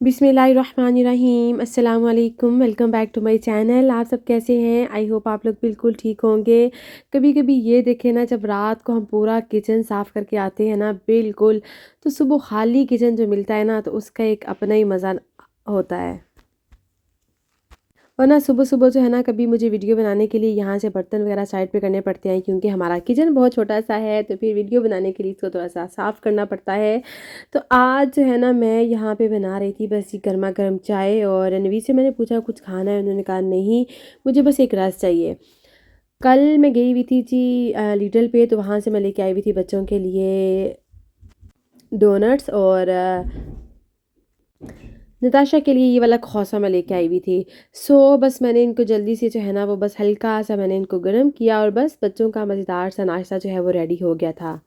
बिस्मिल्लाहिर्रहमानिर्रहीम। अस्सलाम वालेकुम। Welcome back to my channel. आप सब कैसे हैं? आई होप आप लोग बिल्कुल ठीक होंगे। कभी कभी ये देखें ना, जब रात को हम पूरा किचन साफ़ करके आते हैं ना, बिल्कुल, तो सुबह खाली किचन जो मिलता है ना, तो उसका एक अपना ही मज़ा होता है। वरना सुबह सुबह जो है ना, कभी मुझे वीडियो बनाने के लिए यहाँ से बर्तन वगैरह साइड पे करने पड़ते हैं, क्योंकि हमारा किचन बहुत छोटा सा है, तो फिर वीडियो बनाने के लिए इसको थोड़ा सा साफ़ करना पड़ता है। तो आज जो है ना, मैं यहाँ पे बना रही थी बस ये गर्मा गर्म चाय, और रणवीर से मैंने पूछा कुछ खाना है, उन्होंने कहा नहीं, मुझे बस एक रस चाहिए। कल मैं गई हुई थी जी लिटल पे, तो वहाँ से मैं लेके आई हुई थी बच्चों के लिए डोनट्स, और नताशा के लिए ये वाला खौसा मैं लेके आई हुई थी। बस मैंने इनको जल्दी से जो है ना, वो बस हल्का सा मैंने इनको गर्म किया, और बस बच्चों का मज़ेदार सा नाश्ता जो है वो रेडी हो गया था।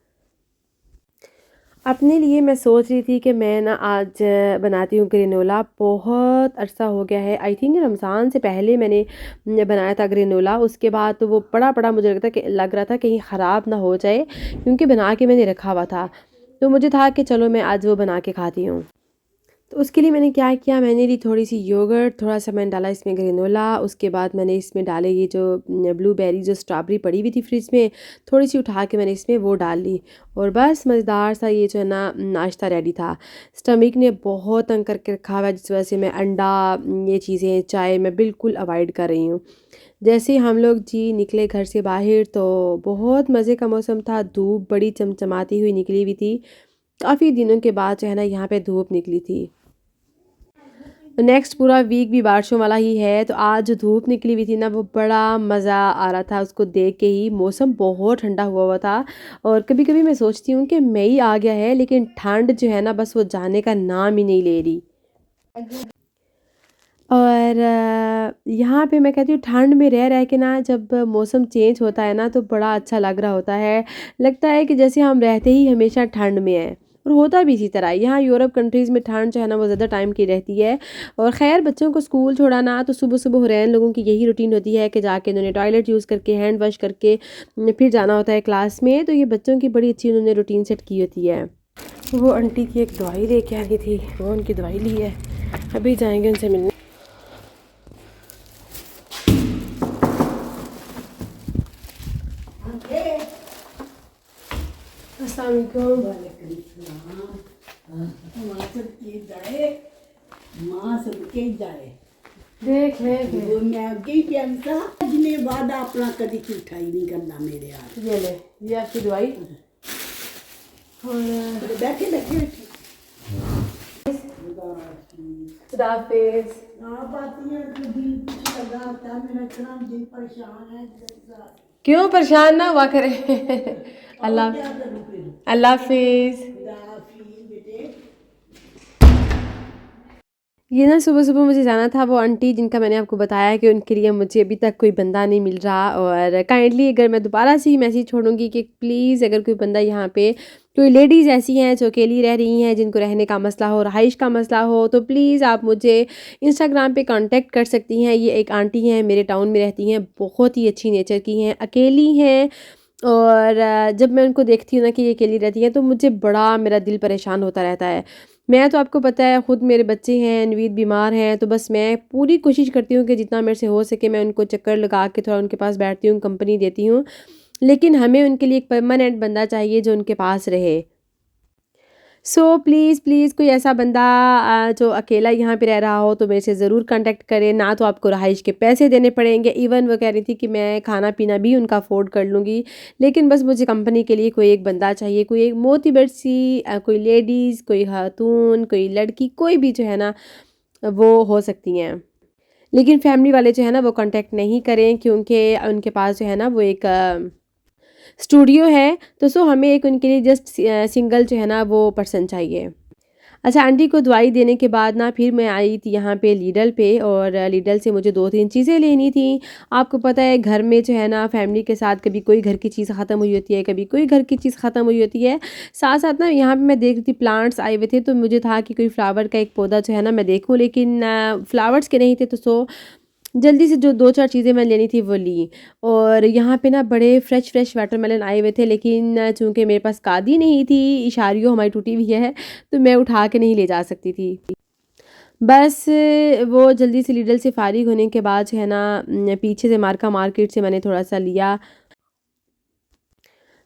अपने लिए मैं सोच रही थी कि मैं ना आज बनाती हूँ ग्रेनोला। बहुत अरसा हो गया है, आई थिंक रमज़ान से पहले मैंने बनाया था ग्रेनोला। उसके बाद तो वो पड़ा मुझे लग रहा था कहीं ख़राब ना हो जाए, क्योंकि बना के मैंने रखा हुआ था। तो मुझे था कि चलो मैं आज वो बना के खाती हूँ। तो उसके लिए मैंने क्या किया, मैंने ली थोड़ी सी योगर्ट, थोड़ा सा मैंने डाला इसमें ग्रेनोला, उसके बाद मैंने इसमें डाले ये जो ब्लूबेरी जो स्ट्रॉबेरी पड़ी हुई थी फ्रिज में, थोड़ी सी उठा के मैंने इसमें वो डाल ली, और बस मज़ेदार सा ये जो है ना नाश्ता रेडी था। स्टमक ने बहुत तंग करके रखा हुआ है, जिस वजह से मैं अंडा, ये चीज़ें, चाय मैं बिल्कुल अवॉइड कर रही हूँ। जैसे ही हम लोग जी निकले घर से बाहर, तो बहुत मज़े का मौसम था, धूप बड़ी चमचमाती हुई निकली हुई थी। काफ़ी दिनों के बाद जो है ना यहाँ पे धूप निकली थी। नेक्स्ट पूरा वीक भी बारिशों वाला ही है, तो आज जो धूप निकली हुई थी ना, वो बड़ा मज़ा आ रहा था उसको देख के ही। मौसम बहुत ठंडा हुआ हुआ था, और कभी कभी मैं सोचती हूँ कि मई आ गया है, लेकिन ठंड जो है ना, बस वो जाने का नाम ही नहीं ले रही। और यहाँ पे मैं कहती हूँ, ठंड में रह रह के ना, जब मौसम चेंज होता है ना, तो बड़ा अच्छा लग रहा होता है। लगता है कि जैसे हम रहते ही हमेशा ठंड में हैं, और होता भी इसी तरह। यहाँ यूरोप कंट्रीज़ में ठंड जो है ना, वो ज़्यादा टाइम की रहती है। और ख़ैर, बच्चों को स्कूल छोड़ाना, तो सुबह सुबह हुरैन लोगों की यही रूटीन होती है कि जाके उन्होंने टॉयलेट यूज़ करके, हैंड वॉश करके फिर जाना होता है क्लास में। तो ये बच्चों की बड़ी अच्छी उन्होंने रूटीन सेट की होती है। वो आंटी की एक दवाई लेके आई थी, वो उनकी दवाई ली है, अभी जाएंगे उनसे मिलने। माँ सबके जाए देख ले वो मैं अगे ही प्यासा जिन्हें वादा अपना कभी झूठा ही नहीं करना मेरे यार। ये ले, ये आपकी दवाई। और बैठे बैठे खुदा हाफिज़। आप आती है तो दिल लगा होता है मेरा, इतना दिल परेशान है क्यों परेशान ना हुआ करे। अल्लाह क्या करूँ फिर। अल्लाह हाफिज़। खुदा हाफिज़ बेटे। ये ना सुबह सुबह मुझे जाना था, वो आंटी जिनका मैंने आपको बताया कि उनके लिए मुझे अभी तक कोई बंदा नहीं मिल रहा। और काइंडली अगर मैं दोबारा से ही मैसेज छोड़ूंगी कि प्लीज़ अगर कोई बंदा यहाँ पे, कोई लेडीज़ ऐसी हैं जो अकेली रह रही हैं, जिनको रहने का मसला हो, रहाइश का मसला हो, तो प्लीज़ आप मुझे इंस्टाग्राम पे कांटेक्ट कर सकती हैं। ये एक आंटी हैं, मेरे टाउन में रहती हैं, बहुत ही अच्छी नेचर की हैं, अकेली हैं। और जब मैं उनको देखती हूँ ना कि ये अकेली रहती हैं, तो मुझे बड़ा मेरा दिल परेशान होता रहता है। मैं तो आपको पता है, ख़ुद मेरे बच्चे हैं, नवीद बीमार हैं, तो बस मैं पूरी कोशिश करती हूँ कि जितना मेरे से हो सके मैं उनको चक्कर लगा के थोड़ा उनके पास बैठती हूँ, कंपनी देती हूँ। लेकिन हमें उनके लिए एक परमानेंट बंदा चाहिए जो उनके पास रहे। प्लीज़ प्लीज़ कोई ऐसा बंदा जो अकेला यहाँ पे रह रहा हो, तो मेरे से ज़रूर कांटेक्ट करें। ना तो आपको रहाइश के पैसे देने पड़ेंगे, इवन वो कह रही थी कि मैं खाना पीना भी उनका अफोर्ड कर लूँगी, लेकिन बस मुझे कंपनी के लिए कोई एक बंदा चाहिए, कोई एक मोतिबर सी, कोई लेडीज़, कोई खातून, कोई लड़की, कोई भी जो है ना वो हो सकती हैं। लेकिन फैमिली वाले जो है ना वो कांटेक्ट नहीं करें, क्योंकि उनके पास जो है ना वो एक स्टूडियो है, तो सो हमें एक उनके लिए जस्ट सिंगल जो है ना वो पर्सन चाहिए। अच्छा, आंटी को दवाई देने के बाद ना फिर मैं आई थी यहाँ पे लीडल पे, और लीडल से मुझे 2-3 चीज़ें लेनी थी। आपको पता है घर में जो है ना फैमिली के साथ कभी कोई घर की चीज़ ख़त्म हुई होती है, कभी कोई घर की चीज़ ख़त्म हुई होती है। साथ-साथ ना यहाँ पे मैं देख रही थी प्लांट्स आए हुए थे, तो मुझे था कि कोई फ्लावर का एक पौधा जो है ना मैं देखूँ, लेकिन फ्लावर्स के नहीं थे, तो सो जल्दी से जो 2-4 चीज़ें मैं लेनी थी वो ली। और यहाँ पे ना बड़े फ्रेश वाटरमेलन आए हुए थे, लेकिन चूँकि मेरे पास कादी नहीं थी, इशारियों हमारी टूटी हुई है, तो मैं उठा के नहीं ले जा सकती थी। बस वो जल्दी से लीडल से फ़ारिग होने के बाद जो है ना पीछे से मार्का मार्केट से मैंने थोड़ा-सा लिया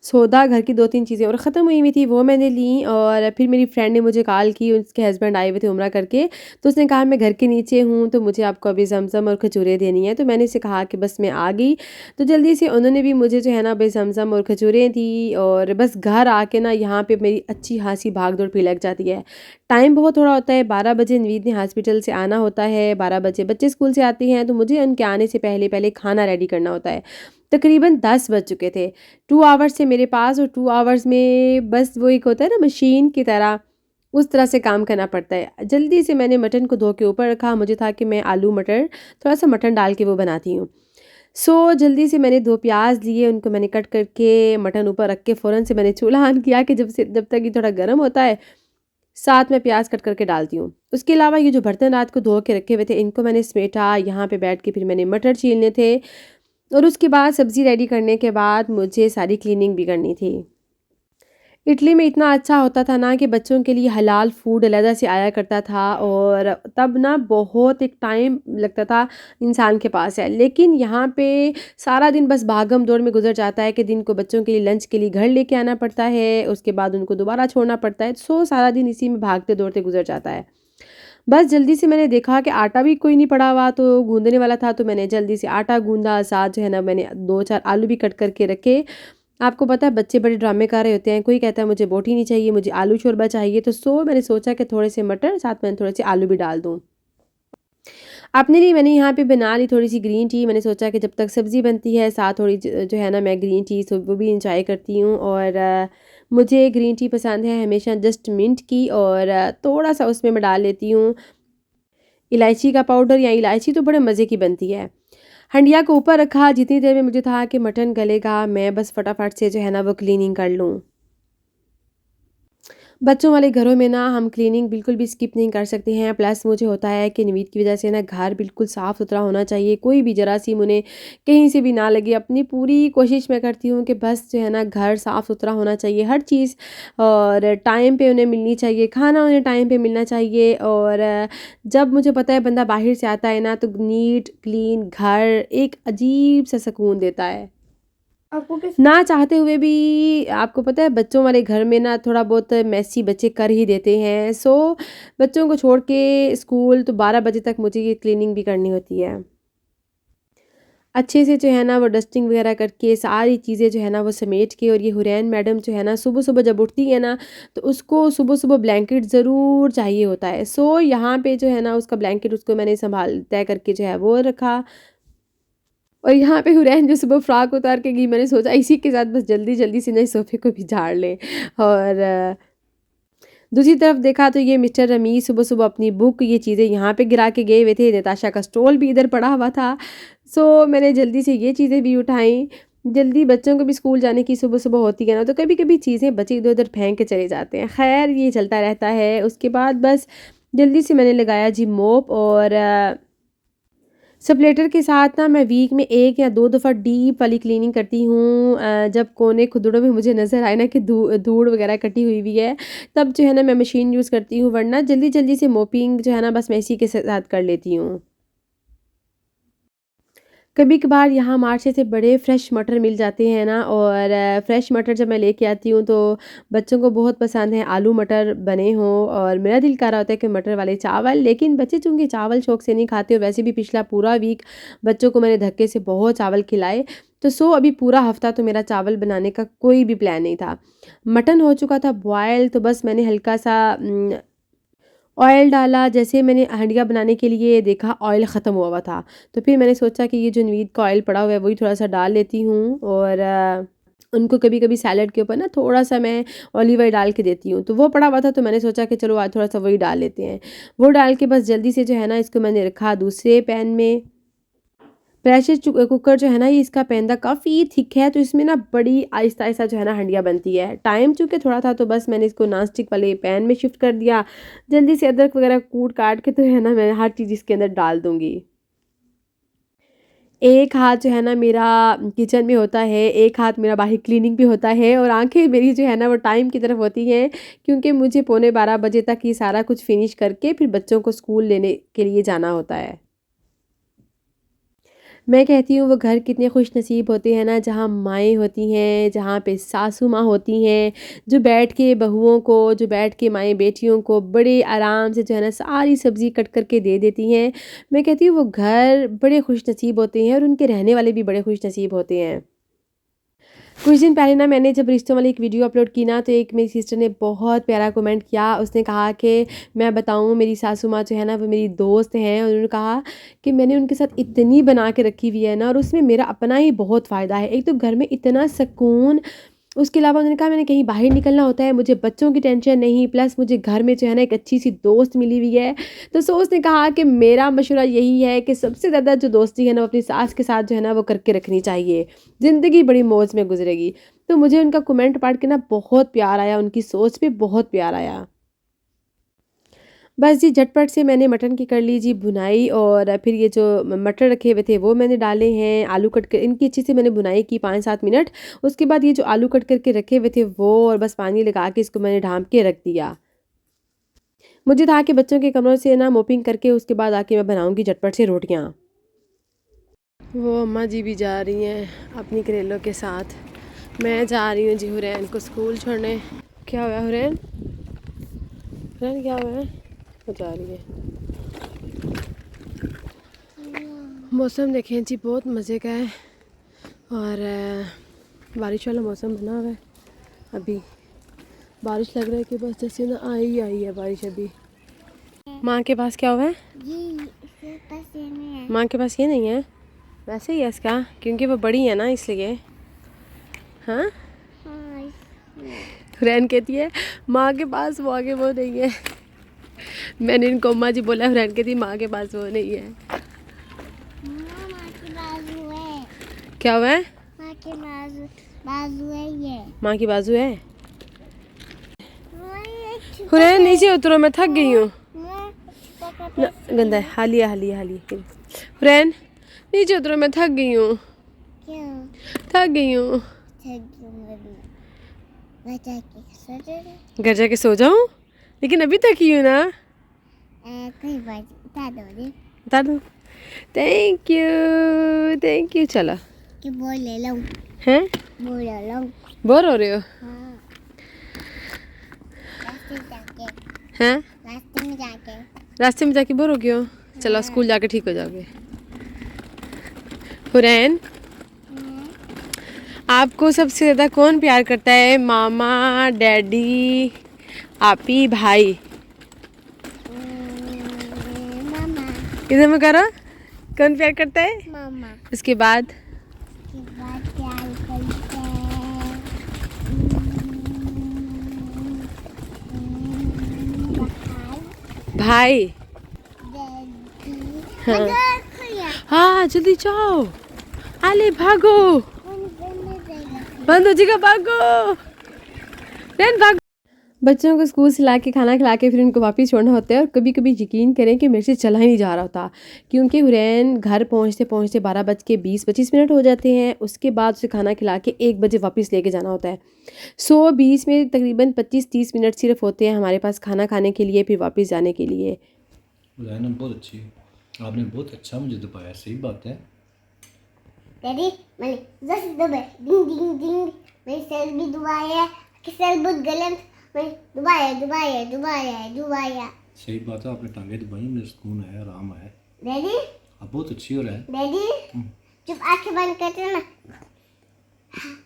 सौदा, घर की 2-3 चीज़ें और ख़त्म हुई हुई थी, वो मैंने ली। और फिर मेरी फ्रेंड ने मुझे कॉल की, उसके हस्बैंड आए हुए थे उम्रा करके, तो उसने कहा मैं घर के नीचे हूँ, तो मुझे आपको अभी ज़मज़म और खजूरें देनी है। तो मैंने उसे कहा कि बस मैं आ गई, तो जल्दी से उन्होंने भी मुझे जो है ना अभी ज़मज़म और खजूरें दी। और बस घर आके ना यहाँ पे मेरी अच्छी खासी भाग-दौड़ भी लग जाती है। टाइम बहुत थोड़ा होता है, 12 बजे नवीद ने हॉस्पिटल से आना होता है, 12 बजे बच्चे स्कूल से आते हैं, तो मुझे उनके आने से पहले खाना रेडी करना होता है। तकरीबन 10 बज चुके थे। 2 आवर्स थे मेरे पास, और 2 आवर्स में बस वो एक होता है ना मशीन की तरह, उस तरह से काम करना पड़ता है। जल्दी से मैंने मटन को धो के ऊपर रखा, मुझे था कि मैं आलू मटर थोड़ा-सा मटन डाल के वो बनाती हूँ। जल्दी से मैंने 2 प्याज़ लिए, उनको मैंने कट करके मटन ऊपर रख के फ़ौरन से मैंने चूल्हा ऑन किया कि जब तक ये थोड़ा गर्म होता है, साथ में प्याज़ कट करके डालती हूँ। उसके अलावा ये जो बर्तन रात को धो के रखे हुए थे, इनको मैंने समेटा, यहाँ पे बैठ के फिर मैंने मटर छीलने थे। और उसके बाद सब्ज़ी रेडी करने के बाद मुझे सारी क्लीनिंग भी करनी थी। इटली में इतना अच्छा होता था ना कि बच्चों के लिए हलाल फूड अलहदा से आया करता था, और तब ना बहुत एक टाइम लगता था इंसान के पास है। लेकिन यहाँ पे सारा दिन बस भागम दौड़ में गुजर जाता है कि दिन को बच्चों के लिए लंच के लिए घर लेके आना पड़ता है, उसके बाद उनको दोबारा छोड़ना पड़ता है। सारा दिन इसी में भागते दौड़ते गुजर जाता है। बस जल्दी से मैंने देखा कि आटा भी कोई नहीं पड़ा हुआ, तो गूँदने वाला था, तो मैंने जल्दी से आटा गूँधा, साथ जो है ना मैंने 2-4 आलू भी कट करके रखे। आपको पता है बच्चे बड़े ड्रामे कर रहे होते हैं, कोई कहता है मुझे बोटी नहीं चाहिए, मुझे आलू शोरबा चाहिए, तो मैंने सोचा कि थोड़े से मटर साथ में थोड़े से आलू भी डाल दूँ। अपने लिए मैंने यहाँ पे बना ली थोड़ी सी ग्रीन टी। मैंने सोचा कि जब तक सब्ज़ी बनती है साथ थोड़ी जो है ना मैं ग्रीन टी वो भी इंजॉय करती हूँ। और मुझे ग्रीन टी पसंद है हमेशा जस्ट मिंट की, और थोड़ा सा उसमें मैं डाल लेती हूँ इलायची का पाउडर, या इलायची तो बड़े मज़े की बनती है। हंडिया को ऊपर रखा, जितनी देर में मुझे था कि मटन गलेगा, मैं बस फटाफट से जो है ना वो क्लीनिंग कर लूँ। बच्चों वाले घरों में ना हम क्लीनिंग बिल्कुल भी स्किप नहीं कर सकते हैं। प्लस मुझे होता है कि नवीद की वजह से ना घर बिल्कुल साफ़ सुथरा होना चाहिए, कोई भी जरासीम उन्हें कहीं से भी ना लगे। अपनी पूरी कोशिश मैं करती हूँ कि बस जो है ना घर साफ़ सुथरा होना चाहिए हर चीज़, और टाइम पे उन्हें मिलनी चाहिए, खाना उन्हें टाइम पे मिलना चाहिए। और जब मुझे पता है बंदा बाहर से आता है ना, तो नीट क्लीन घर एक अजीब सा सुकून देता है। ना चाहते हुए भी आपको पता है बच्चों वाले घर में ना थोड़ा बहुत मैसी बच्चे कर ही देते हैं। बच्चों को छोड़ के स्कूल तो 12 बजे तक मुझे ये क्लीनिंग भी करनी होती है। अच्छे से जो है ना वो डस्टिंग वगैरह करके सारी चीज़ें जो है ना वो समेट के, और ये हुरैन मैडम जो है ना सुबह-सुबह जब उठती है ना, तो उसको सुबह-सुबह ब्लैंकेट ज़रूर चाहिए होता है। यहाँ पे जो है ना उसका ब्लैंकेट उसको मैंने संभाल तय करके जो है वो रखा। और यहाँ पे हुरैन जो सुबह फ्रॉक उतार के गई, मैंने सोचा इसी के साथ बस जल्दी-जल्दी से ना इस सोफ़े को भी झाड़ लें। और दूसरी तरफ देखा तो ये मिस्टर रमीज़ सुबह-सुबह अपनी बुक ये चीज़ें यहाँ पे गिरा के गए हुए थे, नताशा का स्टॉल भी इधर पड़ा हुआ था। मैंने जल्दी से ये चीज़ें भी उठाई। जल्दी बच्चों को भी स्कूल जाने की सुबह-सुबह होती है ना, तो कभी-कभी चीज़ें बच्चे इधर-उधर फेंक के चले जाते हैं। ख़ैर ये चलता रहता है। उसके बाद बस जल्दी से मैंने लगाया जी मोप, और स्प्लेटर के साथ ना मैं वीक में 1 या 2 दफ़ा डीप वाली क्लीनिंग करती हूँ। जब कोने खुदड़ों में मुझे नज़र आए ना कि धूड़ वगैरह कटी हुई भी है, तब जो है ना मैं मशीन यूज़ करती हूँ, वरना जल्दी-जल्दी से मोपिंग जो है ना बस मैं इसी के साथ कर लेती हूँ। कभी कभार यहाँ मार्केट से बड़े फ़्रेश मटर मिल जाते हैं ना, और फ़्रेश मटर जब मैं लेके आती हूँ तो बच्चों को बहुत पसंद है आलू मटर बने हों, और मेरा दिल कर रहा होता है कि मटर वाले चावल। लेकिन बच्चे चूँकि चावल शौक से नहीं खाते, और वैसे भी पिछला पूरा वीक बच्चों को मैंने धक्के से बहुत चावल खिलाए, तो अभी पूरा हफ्ता तो मेरा चावल बनाने का कोई भी प्लान नहीं था। मटन हो चुका था बॉयल, तो बस मैंने हल्का सा ऑयल डाला। जैसे मैंने हंडिया बनाने के लिए देखा ऑयल ख़त्म हुआ था, तो फिर मैंने सोचा कि ये जो नवीद का ऑयल पड़ा हुआ है वही थोड़ा सा डाल लेती हूँ। और उनको कभी कभी सैलड के ऊपर ना थोड़ा सा मैं ऑलिव ऑयल डाल के देती हूँ, तो वो पड़ा हुआ था तो मैंने सोचा कि चलो आज थोड़ा सा वही डाल लेते हैं। वो डाल के बस जल्दी से जो है ना इसको मैंने रखा दूसरे पैन में। प्रेशर कुकर जो है ना ये इसका पैंदा काफ़ी थिक है, तो इसमें ना बड़ी आहिस्ता आहिस्ता जो है ना हंडिया बनती है। टाइम चूँकि थोड़ा था तो बस मैंने इसको नॉन स्टिक वाले पैन में शिफ्ट कर दिया। जल्दी से अदरक वगैरह कूट काट के तो है ना मैं हर चीज़ इसके अंदर डाल दूँगी। एक हाथ जो है ना मेरा किचन में होता है, एक हाथ मेरा बाहर क्लीनिंग पे होता है, और आंखें मेरी जो है ना वो टाइम की तरफ होती हैं, क्योंकि मुझे पौने 12 बजे तक ये सारा कुछ फिनिश करके फिर बच्चों को स्कूल लेने के लिए जाना होता है। मैं कहती हूँ वो घर कितने खुश नसीब होते हैं ना जहाँ माएँ होती हैं, जहाँ पे सासू माँ होती हैं, जो बैठ के बहुओं को, जो बैठ के माएँ बेटियों को बड़े आराम से जो है ना सारी सब्ज़ी कट करके दे देती हैं। मैं कहती हूँ वो घर बड़े खुश नसीब होते हैं और उनके रहने वाले भी बड़े खुश नसीब होते हैं। कुछ दिन पहले ना मैंने जब रिश्तों वाली एक वीडियो अपलोड की ना, तो एक मेरी सिस्टर ने बहुत प्यारा कमेंट किया। उसने कहा कि मैं बताऊँ मेरी सासू माँ जो है ना वो मेरी दोस्त हैं, और उन्होंने कहा कि मैंने उनके साथ इतनी बना के रखी हुई है ना, और उसमें मेरा अपना ही बहुत फ़ायदा है। एक तो घर में इतना सुकून, उसके अलावा उन्होंने कहा मैंने कहीं बाहर निकलना होता है, मुझे बच्चों की टेंशन नहीं, प्लस मुझे घर में जो है ना एक अच्छी सी दोस्त मिली हुई है। तो उसने कहा कि मेरा मशवरा यही है कि सबसे ज़्यादा जो दोस्ती है ना वो अपनी सास के साथ जो है ना वो करके रखनी चाहिए, ज़िंदगी बड़ी मौज में गुजरेगी। तो मुझे उनका कमेंट पढ़ के ना बहुत प्यार आया, उनकी सोच पे बहुत प्यार आया। बस जी झटपट से मैंने मटन की कर ली जी भुनाई, और फिर ये जो मटर रखे हुए थे वो मैंने डाले हैं। आलू कट कर इनकी अच्छी से मैंने भुनाई की 5-7 मिनट। उसके बाद ये जो आलू कट करके रखे हुए थे वो, और बस पानी लगा के इसको मैंने ढाँप के रख दिया। मुझे था कि बच्चों के कमरों से ना मोपिंग करके उसके बाद आके मैं बनाऊँगी झटपट से रोटियाँ। वो अम्मा जी भी जा रही हैं अपनी करेलों के साथ। मैं जा रही हूँ जी हुरैन को स्कूल छोड़ने। क्या हुआ हुरैन? हुरैन क्या हुआ है? वो जा रही है। मौसम देखें जी बहुत मज़े का है, और बारिश वाला मौसम बना हुआ है। अभी बारिश लग रहा है कि बस जैसे ना आई है बारिश अभी। माँ के पास क्या हुआ है? इसके पास ये नहीं है। माँ के पास ये नहीं है, वैसे ही है इसका, क्योंकि वो बड़ी है ना इसलिए। हाँ, हाँ, हुरैन कहती है माँ के पास वो आगे वो नहीं है। मैंने इनको अम्मा जी बोला, हुरैन कहती माँ के पास वो नहीं है। माँ की बाजू है। क्या हुआ है? माँ की बाजू है ये। माँ की बाजू है। माँ, ये छुपा हुरैन नीचे उतरो, मैं थक गई हूँ। माँ, छुपा का ना, गंदा है। हालिया हालिया हालिया। हुरैन नीचे उतरो, मैं थक गई हूँ। क्यों? थक गई हूँ। बचा के सोचो। घर जाके सो जाऊँ, लेकिन अभी तक ही हूँ ना। कोई बात बता दो जी बता दूँ? Thank you. चलो कि बोल ले लो। हैं, बोल ले लो। बोर हो रहे हो? हाँ, रास्ते जाके हैं, रास्ते में जाके रास्ते में जाके बोर हो गए हो? चलो स्कूल जाके ठीक हो जाओगे। हुरैन, आपको सबसे ज़्यादा कौन प्यार करता है? मामा, डैडी, आपी, भाई? मामा। इधर में करो, कौन प्यार करता है? मामा उसके बाद के बाद प्यार करते हैं भाई। भाई। हाँ हाँ, जल्दी जाओ, आले भागो, बंद हो जाएगा, भागो रैन भागो। बच्चों को स्कूल से ला के खाना खिला के फिर उनको वापस छोड़ना होता है, और कभी कभी यकीन करें कि मेरे से चला ही नहीं जा रहा होता, क्योंकि हुरैन घर पहुंचते पहुंचते 12:20-25 हो जाते हैं। उसके बाद उसे खाना खिला के 1 बजे वापस लेके जाना होता है। 120 में तकरीबन 25-30 मिनट सिर्फ होते हैं हमारे पास खाना खाने के लिए, फिर वापस जाने के लिए। बुलाना बहुत अच्छी है, आपने बहुत अच्छा मुझे दबाया, सही बात है। डैडी मैंने जस्ट दबाया, डिंग डिंग डिंग, मेरी सेल भी दबाया कि सेल बहुत गलत, मैं दबाया। सही बात है, आपने टांगे दबाई, मुझे सुकून है, आराम है। डैडी आप बहुत अच्छी हो रहा है। डैडी जब आंखें बंद करते हैं ना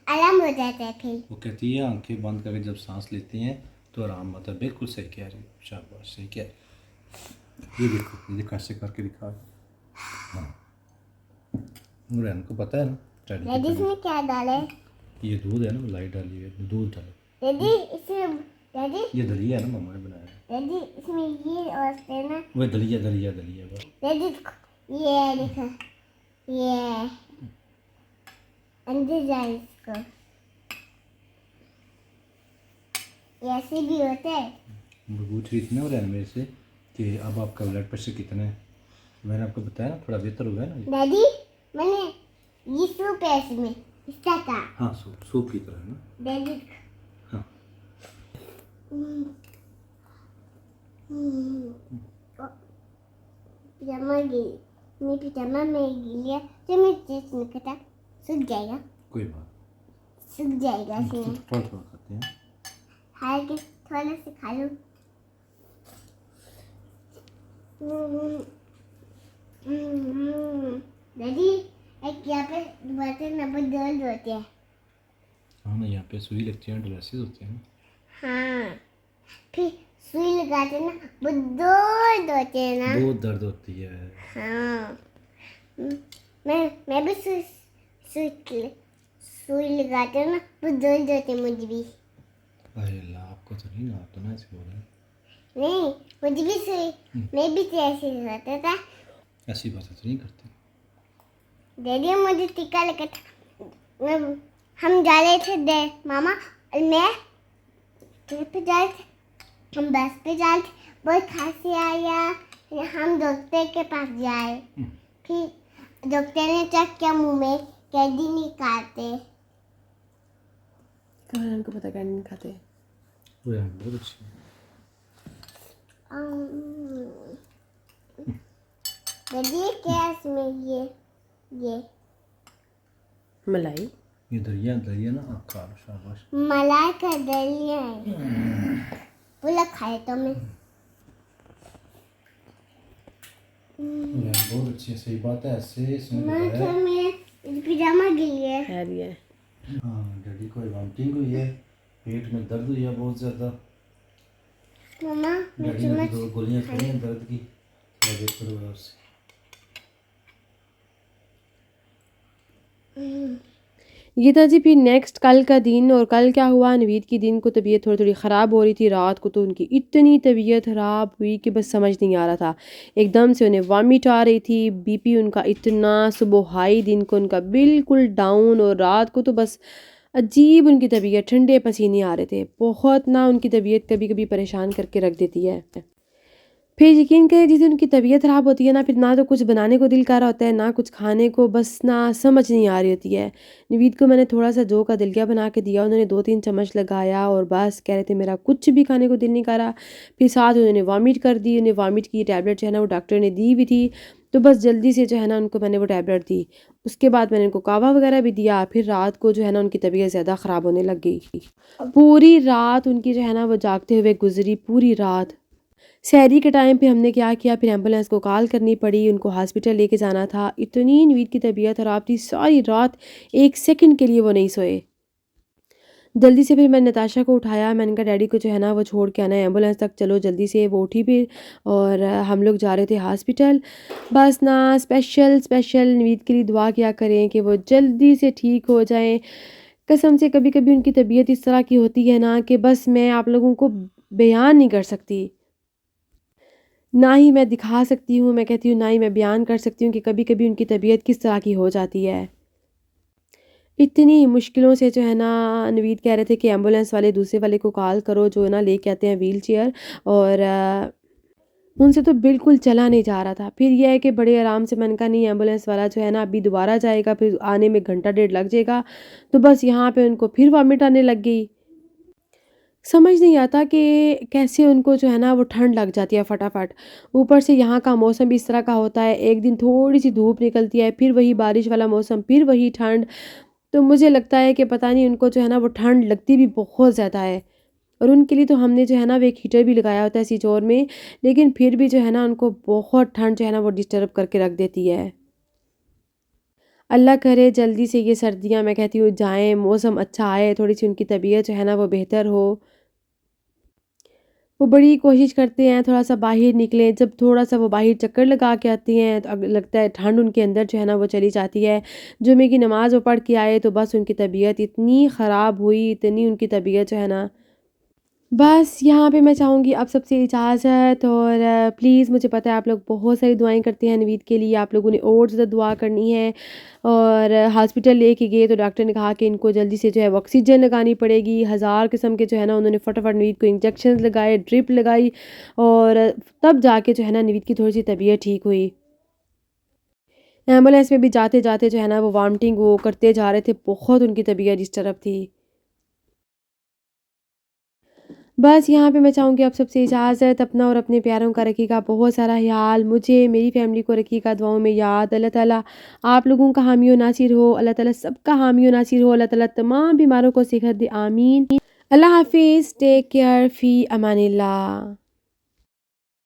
आराम हो जाता है फिर। वो कहती है आंखें बंद करके जब सांस लेती हैं तो आराम आता है। बिल्कुल सही कह रही, शाबाश, सही कह रही। ये देखो कैसे करके दिखा। हाँ, नूरैन को पता है ना डैडी इसमें क्या डाला है? ये दूध है ना, लाइट डाली है, दूध डालो। डैडी इसमें डैडी ये दलिया है ना, मम्मा ने बनाया है। डैडी इसमें ये और देना वो दलिया दलिया दलिया बस। डैडी ये देखो ये अंदर जाए इसको ये ऐसे भी होता है। वो पूछ रही थी ना रैन मेरे से कि अब आपका ब्लड प्रेशर कितना है। मैंने आपको बताया ना, थोड़ा बेहतर हुआ है ना। डैडी मैंने ये सूप है इसमें इसका का हाँ, सूप सूप की तरह ना। डैडी हाँ, पिजामा गिल मैं पिजामा में गिलिया तो मैं चीज निकटा सूख जाएगा कोई बात सूख जाएगा नहीं, इसमें थोड़ा थोड़ा खाते हैं। हाय के थोड़ा सा खा लो डैडी एक यहाँ पे बर्तन नंबर दर्द होते हैं। हाँ ना, यहाँ पे सुई लगती है, ड्रेसेस होते हैं ना। हाँ फिर सुई लगाते ना वो दर्द होते हैं ना। बहुत दर्द होती है। हाँ मैं भी सुई लगाते हूँ ना वो दर्द होते हैं मुझे भी। अरे अल्लाह, आपको तो नहीं ना, आप तो ना ऐसे बोल रहे हैं। नहीं मुझे भी सुई मैं भी तो ऐसे होता था। ऐसी बातें तो नहीं करते। डैडी मुझे टीका लगा था हम जा रहे थे मामा और मैं ट्रिप पे जा रहे थे हम बस पे जा रहे थे बहुत खांसी आया हम डॉक्टर के पास जाए फिर डॉक्टर ने चेक किया मुंह में कैंडी निकालते कहाँ उनको पता कैंडी नहीं खाते। वो यार बहुत अच्छी है। डैडी क्या इसमें ये मलाई ये दरिया दरिया ना, आप खा लो, शाबाश। मलाई का दलिया है बोला खाए तो मैं यार बहुत अच्छी है, सही बात है। ऐसे इसमें मैं बताया तो है। मेरे पिजामा गिर गया खैर ये हाँ, डैडी को वॉमिटिंग हुई है, पेट में दर्द हुई है बहुत ज़्यादा। मम्मा मैं डैडी ने चम्मच 2 गोलियाँ खाई हैं दर्द की, थोड़ा बेहतर हुआ उससे। ये था जी। फिर नेक्स्ट कल का दिन, और कल क्या हुआ, नवीद की दिन को तबीयत थोड़ी थोड़ी ख़राब हो रही थी। रात को तो उनकी इतनी तबीयत ख़राब हुई कि बस समझ नहीं आ रहा था। एकदम से उन्हें वॉमिट आ रही थी, बीपी उनका इतना सुबह हाई, दिन को उनका बिल्कुल डाउन, और रात को तो बस अजीब उनकी तबीयत, ठंडे पसीने आ रहे थे बहुत ना। उनकी तबीयत कभी कभी परेशान करके रख देती है। फिर यकीन करें जिस दिन उनकी तबीयत ख़राब होती है ना, फिर ना तो कुछ बनाने को दिल कर रहा होता है ना कुछ खाने को, बस ना समझ नहीं आ रही होती है। नवीद को मैंने थोड़ा सा जौ का दलिया बना के दिया, उन्होंने 2-3 चम्मच लगाया और बस कह रहे थे मेरा कुछ भी खाने को दिल नहीं कर रहा। फिर साथ उन्होंने वॉमिट कर दी, उन्हें वॉमिट की टैबलेट जो है ना वो डॉक्टर ने दी भी थी, तो बस जल्दी से जो है ना उनको मैंने वो टैबलेट दी। उसके बाद मैंने उनको कावा वगैरह भी दिया। फिर रात को जो है ना उनकी तबीयत ज़्यादा ख़राब होने लग गई। पूरी रात उनकी जो है ना वो जागते हुए गुजरी, पूरी रात। सहरी के टाइम पे हमने क्या किया, फिर एम्बुलेंस को कॉल करनी पड़ी, उनको हॉस्पिटल लेके जाना था। इतनी नवीद की तबीयत ख़राब थी, सारी रात 1 सेकंड के लिए वो नहीं सोए। जल्दी से फिर मैंने नताशा को उठाया, मैंने कहा डैडी को जो है ना वो छोड़ के आना है एम्बुलेंस तक, चलो जल्दी से। वो उठी फिर, और हम लोग जा रहे थे हॉस्पिटल। बस ना स्पेशल नवीद के लिए दुआ किया करें कि वो जल्दी से ठीक हो जाएं। कसम से कभी कभी उनकी तबीयत इस तरह की होती है ना कि बस मैं आप लोगों को बयान नहीं कर सकती, ना ही मैं दिखा सकती हूँ। मैं कहती हूँ ना ही मैं बयान कर सकती हूँ कि कभी कभी उनकी तबीयत किस तरह की हो जाती है। इतनी मुश्किलों से जो है ना नवीद कह रहे थे कि एम्बुलेंस वाले दूसरे वाले को कॉल करो जो ना लेके आते हैं व्हील चेयर, और उनसे तो बिल्कुल चला नहीं जा रहा था। फिर यह है कि बड़े आराम से, मैंने कहा नहीं एम्बुलेंस वाला जो है ना अभी दोबारा जाएगा, फिर आने में घंटा 1.5 लग जाएगा। तो बस यहाँ पे उनको फिर वॉमिट आने लग गई। समझ नहीं आता कि कैसे उनको जो है ना वो ठंड लग जाती है फटाफट। ऊपर से यहाँ का मौसम भी इस तरह का होता है, एक दिन थोड़ी सी धूप निकलती है, फिर वही बारिश वाला मौसम, फिर वही ठंड। तो मुझे लगता है कि पता नहीं उनको जो है ना वो ठंड लगती भी बहुत ज़्यादा है। और उनके लिए तो हमने जो है ना वो एक हीटर भी लगाया होता है सिचोर में, लेकिन फिर भी जो है ना उनको बहुत ठंड जो है ना वो डिस्टर्ब करके रख देती है। अल्लाह करे जल्दी से ये सर्दियाँ, मैं कहती हूँ जाएँ, मौसम अच्छा आए, थोड़ी सी उनकी तबीयत जो है ना वो बेहतर हो। वो बड़ी कोशिश करते हैं थोड़ा सा बाहर निकलें। जब थोड़ा सा वो बाहर चक्कर लगा के आती हैं तो लगता है ठंड उनके अंदर जो है ना वो चली जाती है। जुमे की नमाज़ वो पढ़ के आए तो बस उनकी तबीयत इतनी ख़राब हुई, इतनी उनकी तबीयत जो है ना, बस यहाँ पे मैं चाहूँगी आप सबसे इजाज़त। और प्लीज़ मुझे पता है आप लोग बहुत सारी दुआएं करते हैं नवीद के लिए, आप लोगों ने और ज़्यादा दुआ करनी है। और हॉस्पिटल लेके गए तो डॉक्टर ने कहा कि इनको जल्दी से जो है वो ऑक्सीजन लगानी पड़ेगी। हज़ार किस्म के जो है ना उन्होंने फटाफट नवीद को इंजेक्शन लगाए, ड्रिप लगाई, और तब जाके जो है ना नवीद की थोड़ी सी तबीयत ठीक हुई। एम्बुलेंस में भी जाते जाते जो है ना वो वॉमिटिंग वो करते जा रहे थे, बहुत उनकी तबीयत इस तरफ थी। बस यहाँ पे मैं चाहूँगी आप सबसे इजाज़त। अपना और अपने प्यारों का रखिएगा बहुत सारा ख्याल, मुझे मेरी फ़ैमिली को रखिएगा दुआओं में याद। अल्लाह ताला आप लोगों का हामी व नासिर हो, अल्लाह ताला सबका हामी व नासिर हो, अल्लाह ताला तमाम बीमारों को सेहत दे, आमीन। अल्लाह हाफ़िज़, टेक केयर, फ़ी अमानिल्लाह।